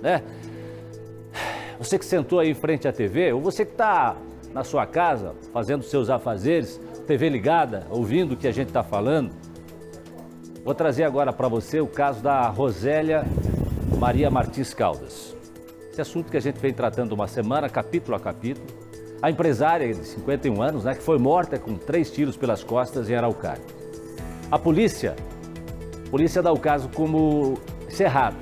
né? Você que sentou aí em frente à TV, ou você que está na sua casa fazendo seus afazeres, TV ligada, ouvindo o que a gente está falando. Vou trazer agora para você o caso da Rosélia Maria Martins Caldas. Esse assunto que a gente vem tratando uma semana, capítulo a capítulo. A empresária de 51 anos, né, que foi morta com 3 tiros pelas costas em Araucária. A polícia dá o caso como encerrado.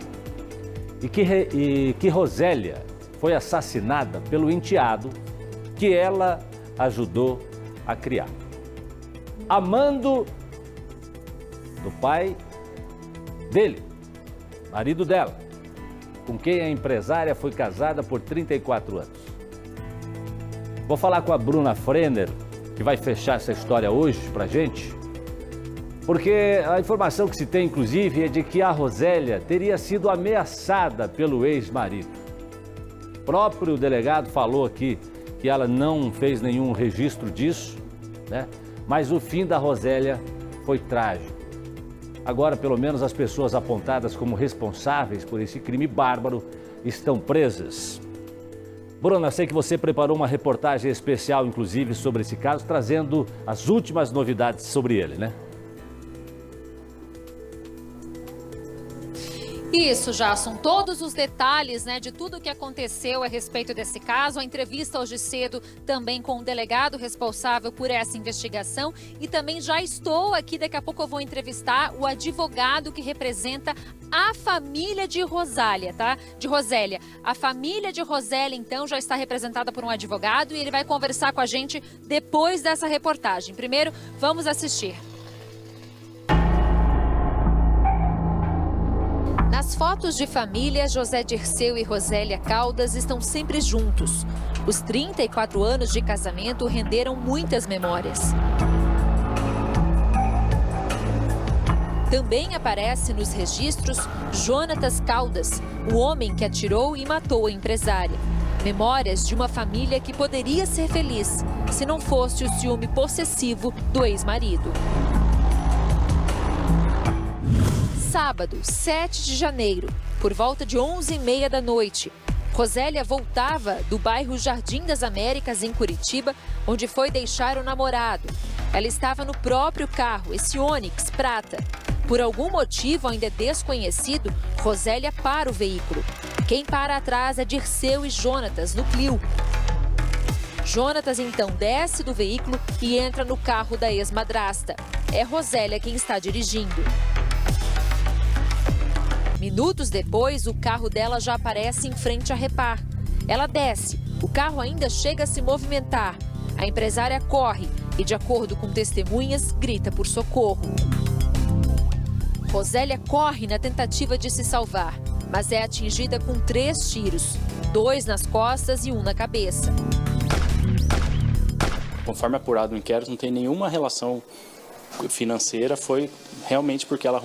E que Rosélia foi assassinada pelo enteado que ela ajudou a criar. Amando do pai dele, marido dela, com quem a empresária foi casada por 34 anos. Vou falar com a Bruna Frenner, que vai fechar essa história hoje pra gente, porque a informação que se tem, inclusive, é de que a Rosélia teria sido ameaçada pelo ex-marido. O próprio delegado falou aqui que ela não fez nenhum registro disso, né? Mas o fim da Rosélia foi trágico. Agora, pelo menos, as pessoas apontadas como responsáveis por esse crime bárbaro estão presas. Bruna, sei que você preparou uma reportagem especial, inclusive, sobre esse caso, trazendo as últimas novidades sobre ele, né? Isso, Jasson, todos os detalhes, né, de tudo o que aconteceu a respeito desse caso, a entrevista hoje cedo também com o delegado responsável por essa investigação e também já estou aqui, daqui a pouco eu vou entrevistar o advogado que representa a família de Rosélia, tá? De Rosélia. A família de Rosélia, então, já está representada por um advogado e ele vai conversar com a gente depois dessa reportagem. Primeiro, vamos assistir. Nas fotos de família, José Dirceu e Rosélia Caldas estão sempre juntos. Os 34 anos de casamento renderam muitas memórias. Também aparece nos registros Jonatas Caldas, o homem que atirou e matou a empresária. Memórias de uma família que poderia ser feliz se não fosse o ciúme possessivo do ex-marido. Sábado, 7 de janeiro, por volta de 11h30 da noite, Rosélia voltava do bairro Jardim das Américas, em Curitiba, onde foi deixar o namorado. Ela estava no próprio carro, esse Onix prata. Por algum motivo ainda desconhecido, Rosélia para o veículo. Quem para atrás é Dirceu e Jonatas, no Clio. Jonatas então desce do veículo e entra no carro da ex-madrasta. É Rosélia quem está dirigindo. Minutos depois, o carro dela já aparece em frente à Repar. Ela desce, o carro ainda chega a se movimentar. A empresária corre e, de acordo com testemunhas, grita por socorro. Rosélia corre na tentativa de se salvar, mas é atingida com 3 tiros, 2 nas costas e 1 na cabeça. Conforme apurado no inquérito, não tem nenhuma relação financeira, foi realmente porque ela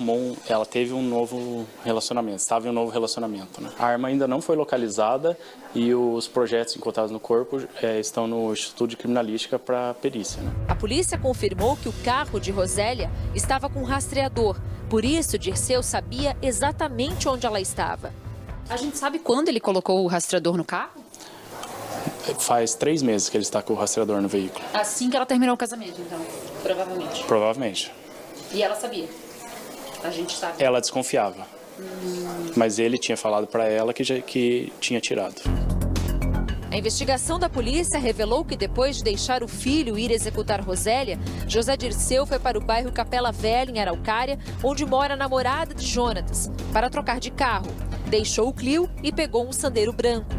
teve um novo relacionamento, estava em um novo relacionamento, né? A arma ainda não foi localizada e os projetos encontrados no corpo estão no Instituto de Criminalística para perícia, né? A polícia confirmou que o carro de Rosélia estava com rastreador, por isso Dirceu sabia exatamente onde ela estava. A gente sabe quando ele colocou o rastreador no carro? Faz 3 meses que ele está com o rastreador no veículo. Assim que ela terminou o casamento, então, provavelmente. Provavelmente. E ela sabia? A gente sabe. Ela desconfiava. Mas ele tinha falado para ela que tinha tirado. A investigação da polícia revelou que depois de deixar o filho ir executar Rosélia, José Dirceu foi para o bairro Capela Velha, em Araucária, onde mora a namorada de Jonatas, para trocar de carro. Deixou o Clio e pegou um Sandero branco.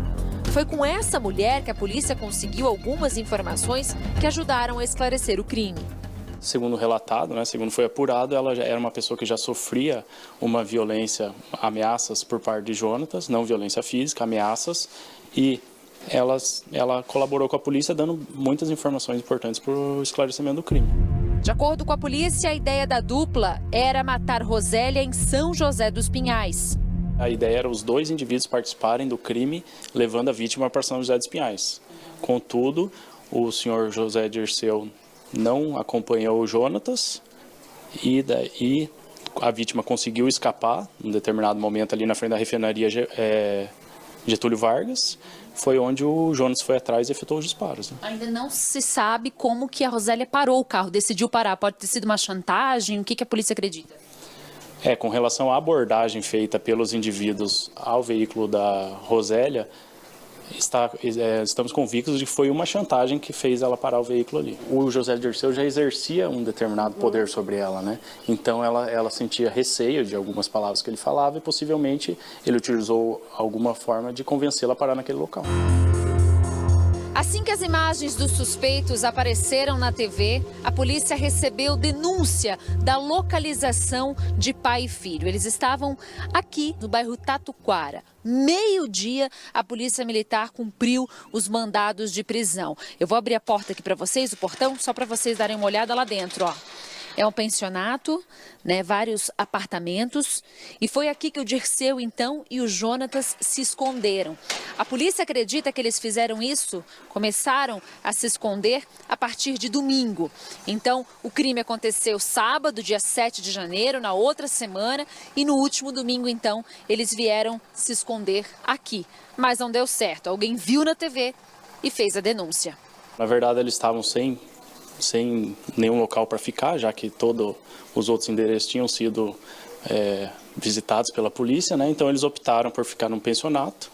Foi com essa mulher que a polícia conseguiu algumas informações que ajudaram a esclarecer o crime. Segundo relatado, né, segundo foi apurado, ela já era uma pessoa que já sofria uma violência, ameaças por parte de Jonatas, não violência física, ameaças, e ela colaborou com a polícia dando muitas informações importantes para o esclarecimento do crime. De acordo com a polícia, a ideia da dupla era matar Rosélia em São José dos Pinhais. A ideia era os 2 indivíduos participarem do crime, levando a vítima para São José dos Pinhais. Contudo, o senhor José Dirceu não acompanhou o Jonatas e a vítima conseguiu escapar, em determinado momento ali na frente da refinaria Getúlio Vargas, foi onde o Jonas foi atrás e efetuou os disparos. Né? Ainda não se sabe como que a Rosélia parou o carro, decidiu parar. Pode ter sido uma chantagem? O que a polícia acredita? Com relação à abordagem feita pelos indivíduos ao veículo da Rosélia, estamos convictos de que foi uma chantagem que fez ela parar o veículo ali. O José Dirceu já exercia um determinado poder sobre ela, né? Então ela sentia receio de algumas palavras que ele falava e possivelmente ele utilizou alguma forma de convencê-la a parar naquele local. Assim que as imagens dos suspeitos apareceram na TV, a polícia recebeu denúncia da localização de pai e filho. Eles estavam aqui no bairro Tatuquara. Meio-dia, a polícia militar cumpriu os mandados de prisão. Eu vou abrir a porta aqui para vocês, o portão, só para vocês darem uma olhada lá dentro, ó. É um pensionato, né, vários apartamentos, e foi aqui que o Dirceu, então, e o Jonatas se esconderam. A polícia acredita que eles fizeram isso, começaram a se esconder a partir de domingo. Então, o crime aconteceu sábado, dia 7 de janeiro, na outra semana, e no último domingo, então, eles vieram se esconder aqui. Mas não deu certo, alguém viu na TV e fez a denúncia. Na verdade, eles estavam sem nenhum local para ficar, já que todos os outros endereços tinham sido visitados pela polícia, né? Então eles optaram por ficar num pensionato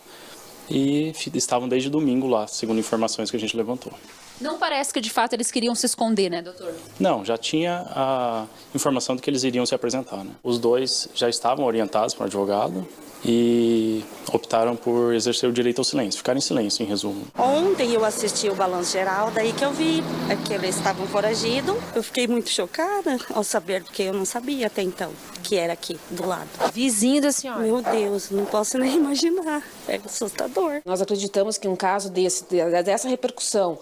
e estavam desde domingo lá, segundo informações que a gente levantou. Não parece que de fato eles queriam se esconder, né, doutor? Não, já tinha a informação de que eles iriam se apresentar, né? Os dois já estavam orientados para o advogado e optaram por exercer o direito ao silêncio, ficar em silêncio, em resumo. Ontem eu assisti o Balanço Geral, daí que eu vi que eles estavam foragidos. Eu fiquei muito chocada ao saber, porque eu não sabia até então que era aqui, do lado. Vizinho da senhora. Meu Deus, não posso nem imaginar, é assustador. Nós acreditamos que um caso dessa repercussão,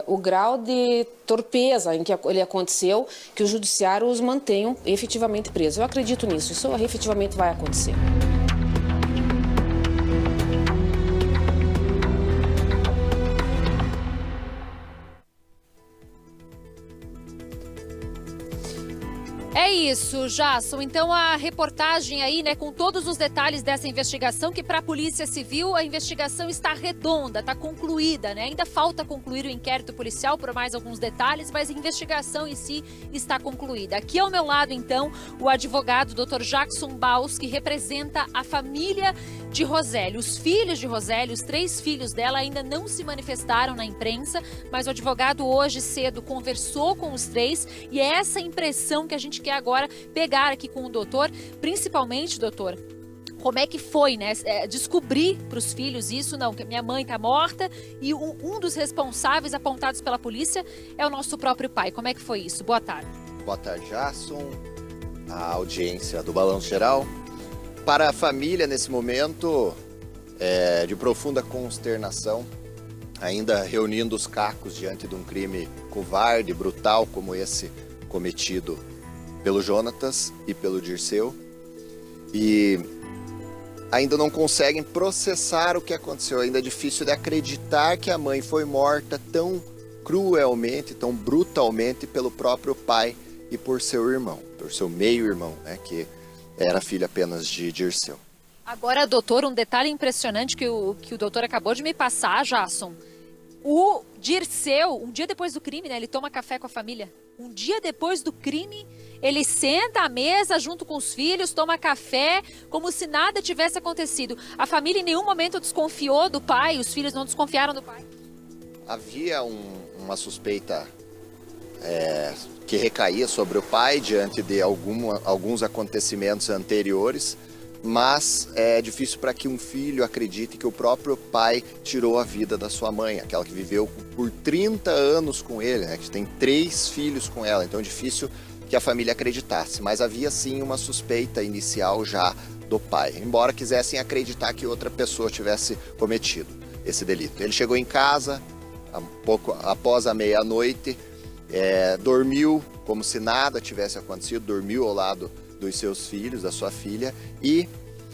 o grau de torpeza em que ele aconteceu, que o judiciário os mantenham efetivamente presos. Eu acredito nisso, isso efetivamente vai acontecer. É isso, Jasson. Então a reportagem aí, né, com todos os detalhes dessa investigação, que para a Polícia Civil a investigação está redonda, está concluída, né? Ainda falta concluir o inquérito policial por mais alguns detalhes, mas a investigação em si está concluída. Aqui ao meu lado, então, o advogado Dr. Jackson Baus, que representa a família de Rosélia. Os filhos de Rosélia, os 3 filhos dela, ainda não se manifestaram na imprensa, mas o advogado hoje cedo conversou com os 3 e é essa impressão que a gente quer agora pegar aqui com o doutor, principalmente, doutor, como é que foi, né, descobrir para os filhos isso, não, que minha mãe está morta e um dos responsáveis apontados pela polícia é o nosso próprio pai. Como é que foi isso? Boa tarde. Boa tarde, Jasson, a audiência do Balanço Geral. Para a família, nesse momento, de profunda consternação, ainda reunindo os cacos diante de um crime covarde, brutal como esse cometido pelo Jonatas e pelo Dirceu, e ainda não conseguem processar o que aconteceu. Ainda é difícil de acreditar que a mãe foi morta tão cruelmente, tão brutalmente pelo próprio pai e por seu irmão, por seu meio-irmão, né, que era filho apenas de Dirceu. Agora, doutor, um detalhe impressionante que o doutor acabou de me passar, Jasson. O Dirceu, um dia depois do crime, né, ele toma café com a família. Um dia depois do crime, ele senta à mesa junto com os filhos, toma café, como se nada tivesse acontecido. A família em nenhum momento desconfiou do pai, os filhos não desconfiaram do pai? Havia uma suspeita que recaía sobre o pai diante de alguns acontecimentos anteriores, mas é difícil para que um filho acredite que o próprio pai tirou a vida da sua mãe, aquela que viveu por 30 anos com ele, né, que tem 3 filhos com ela, então é difícil que a família acreditasse, mas havia sim uma suspeita inicial já do pai, embora quisessem acreditar que outra pessoa tivesse cometido esse delito. Ele chegou em casa pouco após a meia-noite, dormiu como se nada tivesse acontecido, dormiu ao lado dos seus filhos, da sua filha, e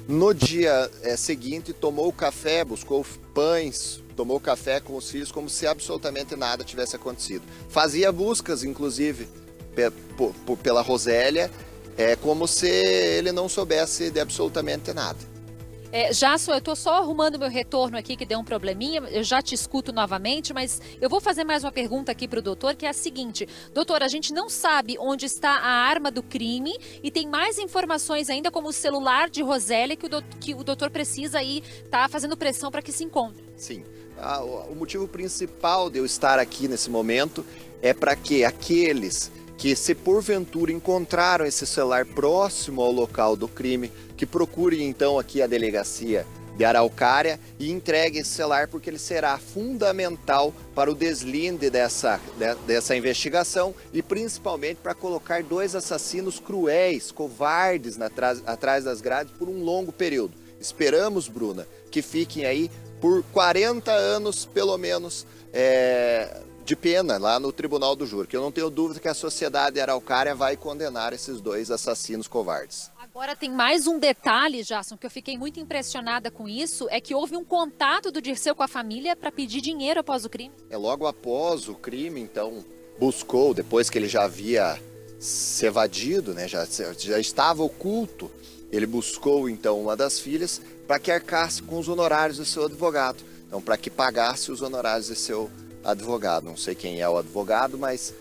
no dia seguinte tomou café, buscou pães, tomou café com os filhos como se absolutamente nada tivesse acontecido. Fazia buscas, inclusive, pela Rosélia, É como se ele não soubesse de absolutamente nada. Jasson, eu estou só arrumando meu retorno aqui, que deu um probleminha, eu já te escuto novamente, mas eu vou fazer mais uma pergunta aqui para o doutor, que é a seguinte. Doutor, a gente não sabe onde está a arma do crime e tem mais informações ainda, como o celular de Rosélia, que o doutor precisa aí estar fazendo pressão para que se encontre. Sim. O motivo principal de eu estar aqui nesse momento é para que aqueles que, se porventura encontraram esse celular próximo ao local do crime, que procurem então aqui a delegacia de Araucária e entreguem esse celular, porque ele será fundamental para o deslinde dessa investigação e principalmente para colocar 2 assassinos cruéis, covardes atrás das grades por um longo período. Esperamos, Bruna, que fiquem aí por 40 anos, pelo menos, de pena lá no Tribunal do Júri, que eu não tenho dúvida que a sociedade araucária vai condenar esses 2 assassinos covardes. Agora tem mais um detalhe, Jasson, que eu fiquei muito impressionada com isso, é que houve um contato do Dirceu com a família para pedir dinheiro após o crime. Logo após o crime, então, buscou, depois que ele já havia se evadido, né, já estava oculto, ele buscou então uma das filhas para que arcasse com os honorários do seu advogado, então para que pagasse os honorários de seu advogado. Não sei quem é o advogado, mas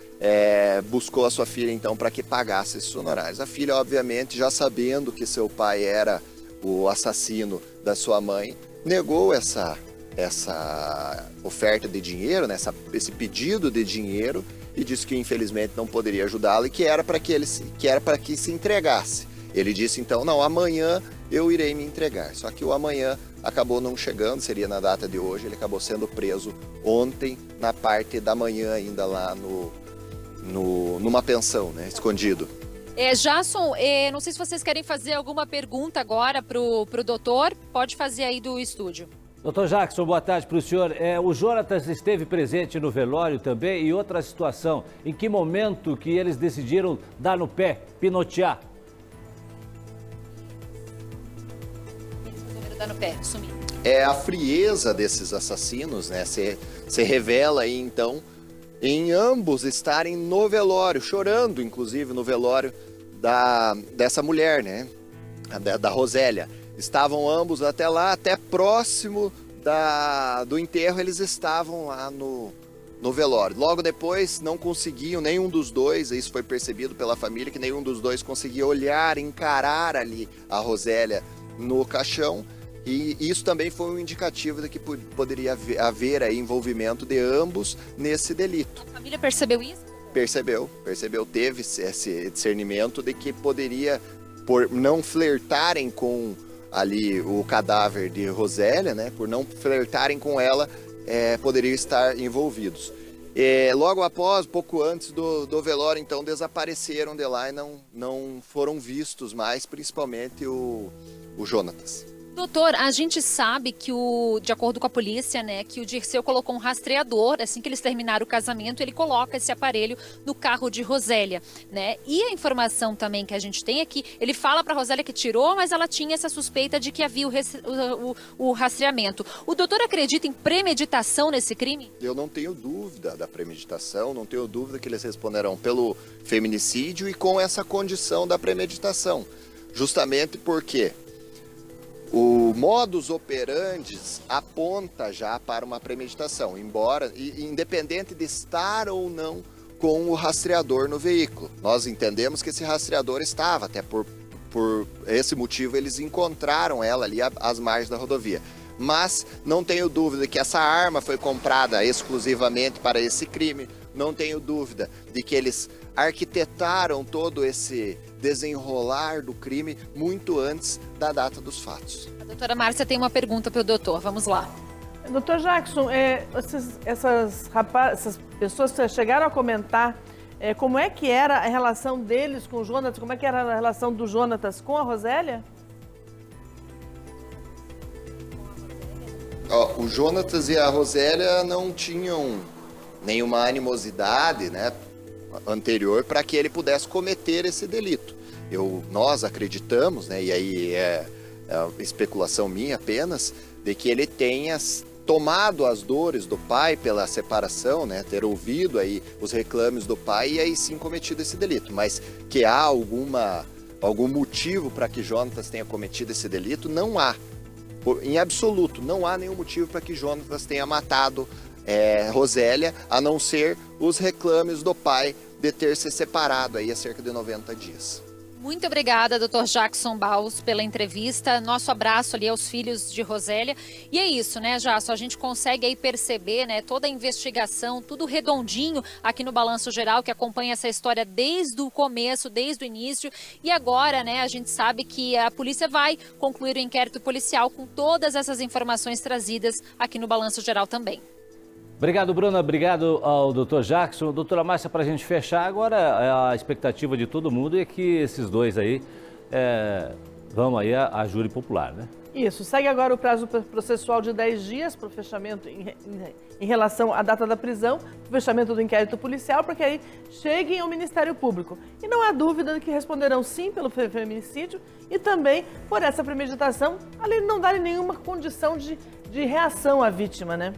buscou a sua filha então para que pagasse esses honorários. A filha, obviamente, já sabendo que seu pai era o assassino da sua mãe, negou essa oferta de dinheiro, né, esse pedido de dinheiro, e disse que infelizmente não poderia ajudá-lo e que era para que se entregasse. Ele disse então: não, amanhã eu irei me entregar. Só que o amanhã acabou não chegando, seria na data de hoje. Ele acabou sendo preso ontem, na parte da manhã, ainda lá numa pensão, né, escondido. Jasson, não sei se vocês querem fazer alguma pergunta agora pro doutor. Pode fazer aí do estúdio. Doutor Jackson, boa tarde para o senhor. O Jonatas esteve presente no velório também. E outra situação, em que momento que eles decidiram dar no pé, pinotear? Dar no pé, sumir. A frieza desses assassinos, né, se revela aí então em ambos estarem no velório, chorando inclusive no velório dessa mulher, né, da Rosélia. Estavam ambos até lá, até próximo do enterro, eles estavam lá no velório. Logo depois não conseguiam, nenhum dos dois, isso foi percebido pela família, que nenhum dos dois conseguia olhar, encarar ali a Rosélia no caixão. E isso também foi um indicativo de que poderia haver aí envolvimento de ambos nesse delito. A família percebeu isso? Percebeu, teve esse discernimento de que poderia, por não flertarem com ali o cadáver de Rosélia, né, por não flertarem com ela, poderiam estar envolvidos. Logo após, pouco antes do velório, então, desapareceram de lá e não foram vistos mais, principalmente o Jonatas. Doutor, a gente sabe que de acordo com a polícia, né, que o Dirceu colocou um rastreador, assim que eles terminaram o casamento, ele coloca esse aparelho no carro de Rosélia, né? E a informação também que a gente tem é que ele fala para Rosélia que tirou, mas ela tinha essa suspeita de que havia o rastreamento. O doutor acredita em premeditação nesse crime? Eu não tenho dúvida da premeditação, não tenho dúvida que eles responderão pelo feminicídio e com essa condição da premeditação, justamente porque o modus operandi aponta já para uma premeditação, embora, independente de estar ou não com o rastreador no veículo. Nós entendemos que esse rastreador estava, até por esse motivo eles encontraram ela ali às margens da rodovia. Mas não tenho dúvida que essa arma foi comprada exclusivamente para esse crime, não tenho dúvida de que eles arquitetaram todo esse desenrolar do crime muito antes da data dos fatos. A doutora Márcia tem uma pergunta para o doutor, vamos lá. Doutor Jackson, essas pessoas que chegaram a comentar como é que era a relação deles com o Jonatas, como é que era a relação do Jonatas com a Rosélia? O Jonatas e a Rosélia não tinham nenhuma animosidade, né, anterior para que ele pudesse cometer esse delito. Nós acreditamos, né, e aí é especulação minha apenas, de que ele tenha tomado as dores do pai pela separação, né, ter ouvido aí os reclames do pai e aí sim cometido esse delito, mas que há alguma algum motivo para que Jonatas tenha cometido esse delito, não há. Em absoluto, não há nenhum motivo para que Jonatas tenha matado Rosélia, a não ser os reclames do pai de ter se separado aí há cerca de 90 dias. Muito obrigada, Dr. Jackson Baus, pela entrevista. Nosso abraço ali aos filhos de Rosélia. E é isso, né, Jasso? A gente consegue aí perceber, né, toda a investigação, tudo redondinho aqui no Balanço Geral, que acompanha essa história desde o começo, desde o início. E agora, né, a gente sabe que a polícia vai concluir o inquérito policial com todas essas informações trazidas aqui no Balanço Geral também. Obrigado, Bruna. Obrigado ao Dr. Jackson. Doutora Márcia, para a gente fechar, agora a expectativa de todo mundo é que esses dois aí vão aí a júri popular, né? Isso. Segue agora o prazo processual de 10 dias para o fechamento em relação à data da prisão, o fechamento do inquérito policial, para que aí cheguem ao Ministério Público. E não há dúvida que responderão sim pelo feminicídio e também por essa premeditação, além de não darem nenhuma condição de reação à vítima, né?